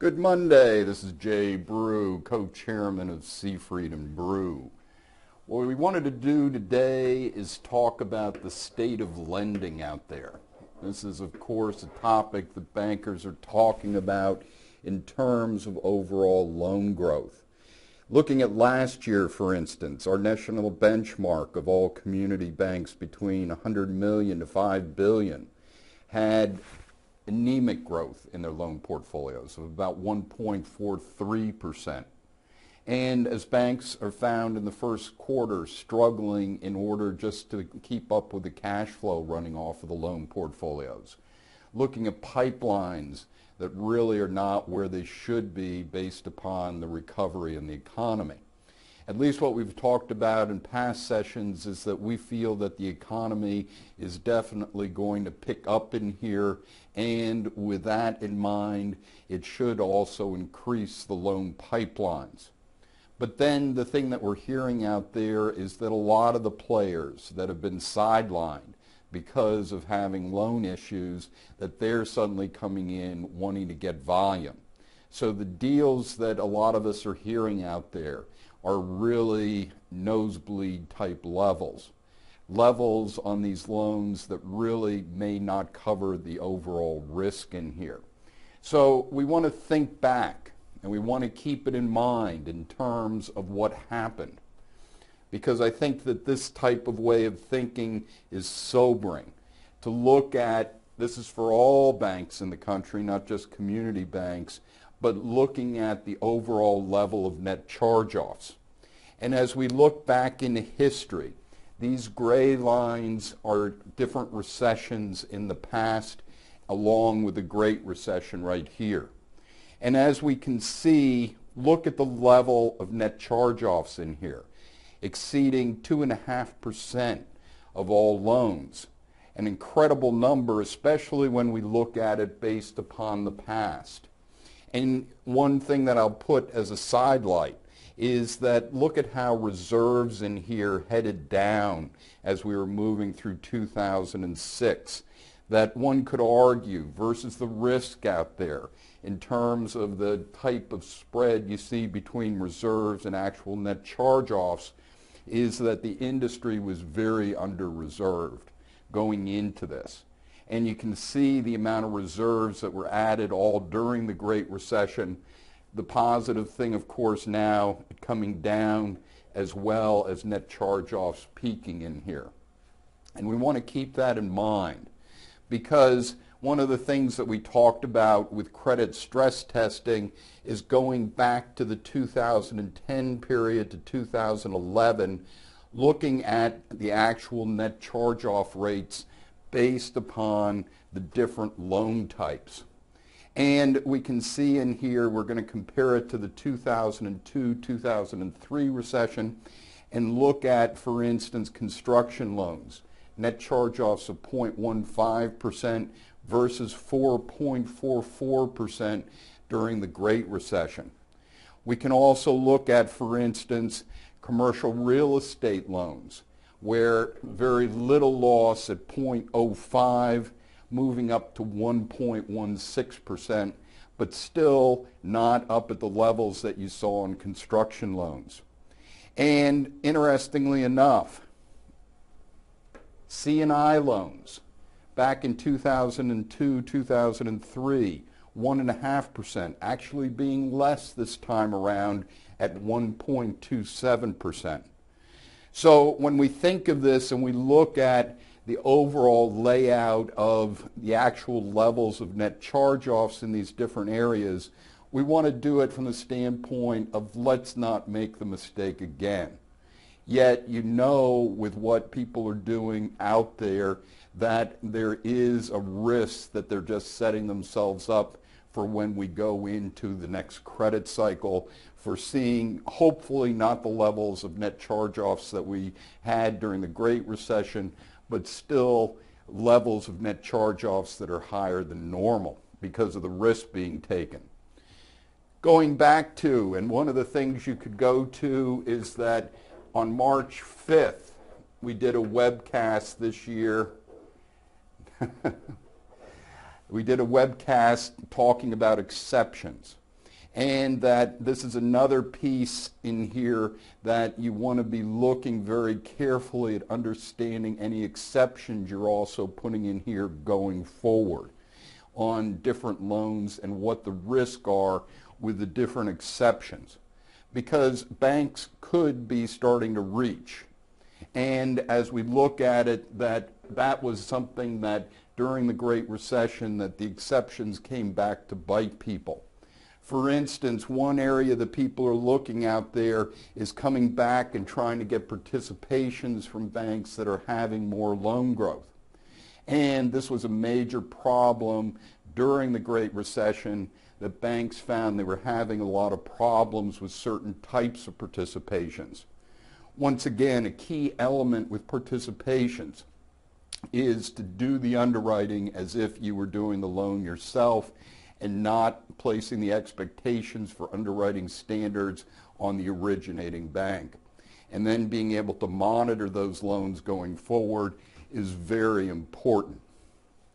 Good Monday. This is Jay Brew, co-chairman of Seifried Brew. What we wanted to do today is talk about the state of lending out there. This is, of course, a topic that bankers are talking about in terms of overall loan growth. Looking at last year, for instance, our national benchmark of all community banks between 100 million to 5 billion had anemic growth in their loan portfolios of about 1.43%. And as banks are found in the first quarter struggling in order just to keep up with the cash flow running off of the loan portfolios. Looking at pipelines that really are not where they should be based upon the recovery in the economy. At least what we've talked about in past sessions is that we feel that the economy is definitely going to pick up in here, and with that in mind, it should also increase the loan pipelines. But then the thing that we're hearing out there is that a lot of the players that have been sidelined because of having loan issues, that they're suddenly coming in wanting to get volume. So the deals that a lot of us are hearing out there are really nosebleed type levels on these loans that really may not cover the overall risk in here. So we want to think back and we want to keep it in mind in terms of what happened, because I think that this type of way of thinking is sobering. To look at, this is for all banks in the country, not just community banks, but looking at the overall level of net charge-offs. And as we look back into history, these gray lines are different recessions in the past, along with the Great Recession right here. And as we can see, look at the level of net charge-offs in here, exceeding 2.5% of all loans. An incredible number, especially when we look at it based upon the past. And one thing that I'll put as a sidelight is that look at how reserves in here headed down as we were moving through 2006. That one could argue versus the risk out there in terms of the type of spread you see between reserves and actual net charge-offs, is that the industry was very under-reserved going into this. And you can see the amount of reserves that were added all during the Great Recession. The positive thing, of course, now coming down, as well as net charge-offs peaking in here. And we want to keep that in mind, because one of the things that we talked about with credit stress testing is going back to the 2010 period to 2011, looking at the actual net charge-off rates based upon the different loan types. And we can see in here, we're going to compare it to the 2002-2003 recession and look at, for instance, construction loans. Net charge-offs of 0.15% versus 4.44% during the Great Recession. We can also look at, for instance, commercial real estate loans, where very little loss at 0.05, moving up to 1.16%, but still not up at the levels that you saw in construction loans. And interestingly enough, C&I loans back in 2002, 2003, 1.5%, actually being less this time around at 1.27%. So when we think of this and we look at the overall layout of the actual levels of net charge-offs in these different areas, we want to do it from the standpoint of let's not make the mistake again. Yet you know with what people are doing out there that there is a risk that they're just setting themselves up for when we go into the next credit cycle, for seeing hopefully not the levels of net charge-offs that we had during the Great Recession, but still levels of net charge-offs that are higher than normal because of the risk being taken. Going back to, and one of the things you could go to is that on March 5th, we did a webcast this year. We did a webcast talking about exceptions. and that this is another piece in here that you want to be looking very carefully at understanding any exceptions you're also putting in here going forward on different loans and what the risks are with the different exceptions, because banks could be starting to reach. And as we look at it, that was something that during the Great Recession that the exceptions came back to bite people. For instance, one area that people are looking out there is coming back and trying to get participations from banks that are having more loan growth. And this was a major problem during the Great Recession, that banks found they were having a lot of problems with certain types of participations. Once again, a key element with participations is to do the underwriting as if you were doing the loan yourself and not placing the expectations for underwriting standards on the originating bank. And then being able to monitor those loans going forward is very important.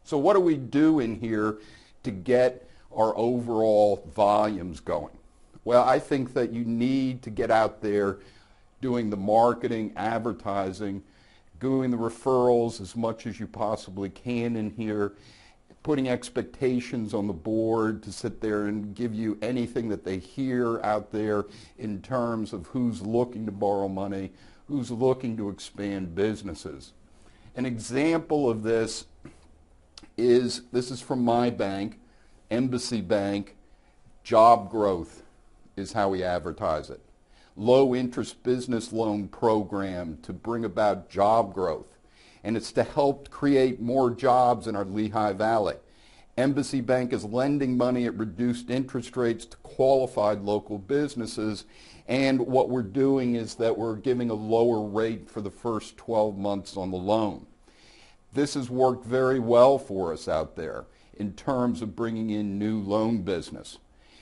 So what do we do in here to get our overall volumes going? Well, I think that you need to get out there doing the marketing, advertising, doing the referrals as much as you possibly can in here, putting expectations on the board to sit there and give you anything that they hear out there in terms of who's looking to borrow money, who's looking to expand businesses. An example of this is from my bank, Embassy Bank. Job growth is how we advertise it. Low interest business loan program to bring about job growth. And it's to help create more jobs in our Lehigh Valley. Embassy Bank is lending money at reduced interest rates to qualified local businesses, and what we're doing is that we're giving a lower rate for the first 12 months on the loan. This has worked very well for us out there in terms of bringing in new loan business.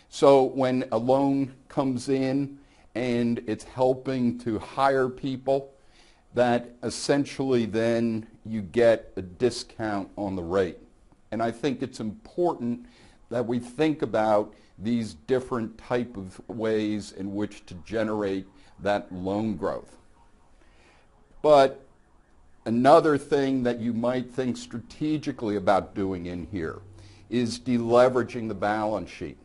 So when a loan comes in and it's helping to hire people, that essentially then you get a discount on the rate. And I think it's important that we think about these different type of ways in which to generate that loan growth. But another thing that you might think strategically about doing in here is deleveraging the balance sheet.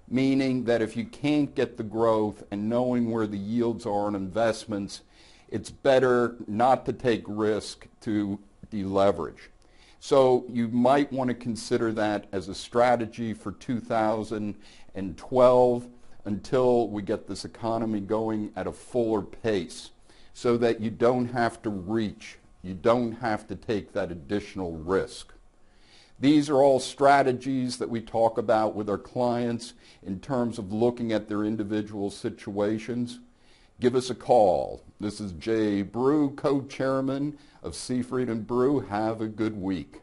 Meaning that if you can't get the growth and knowing where the yields are on investments, it's better not to take risk to deleverage. So you might want to consider that as a strategy for 2012 until we get this economy going at a fuller pace, so that you don't have to reach, you don't have to take that additional risk. These are all strategies that we talk about with our clients in terms of looking at their individual situations. Give us a call. This is Jay Brew, co-chairman of Seifried Brew. Have a good week.